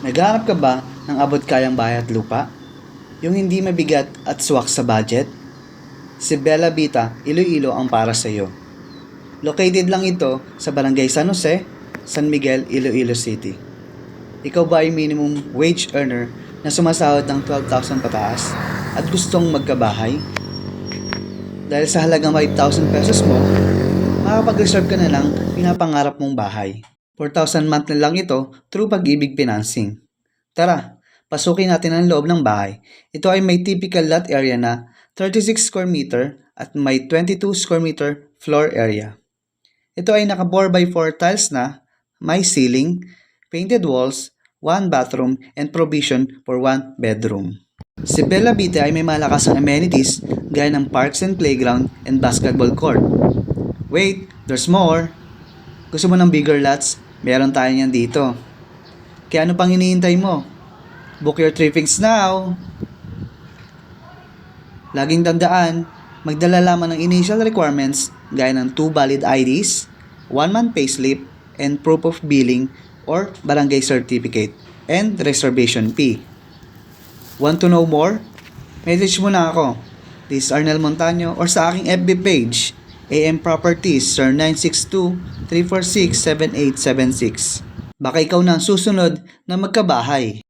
Naghahanap ka ba ng abot kayang bahay at lupa? Yung hindi mabigat at swak sa budget? Si Bella Vita, Iloilo ang para sa iyo. Located lang ito sa Barangay San Jose, San Miguel, Iloilo City. Ikaw ba ay minimum wage earner na sumasahod ng 12,000 pataas at gustong magkabahay? Dahil sa halagang 5,000 pesos mo, makakapag-reserve ka na ng pinapangarap mong bahay. 4,000 month na lang ito through Pag-ibig Financing. Tara, pasukin natin ang loob ng bahay. Ito ay may typical lot area na 36 square meter at may 22 square meter floor area. Ito ay naka 4x4 tiles na, may ceiling, painted walls, 1 bathroom, and provision for 1 bedroom. Si Bella Vita ay may malakas ang amenities gaya ng parks and playground and basketball court. Wait, there's more! Gusto mo ng bigger lots? Meron tayo niyan dito. Kaya ano pang hinihintay mo? Book your trippings now! Laging tandaan, magdala lamang ng initial requirements gaya ng 2 valid IDs, 1-month payslip, and proof of billing or barangay certificate, and reservation fee. Want to know more? Message mo na ako. This is Arnel Montaño or sa aking FB page, AM Properties, Sir 962-346-7876. Baka ikaw na ang susunod na magkabahay.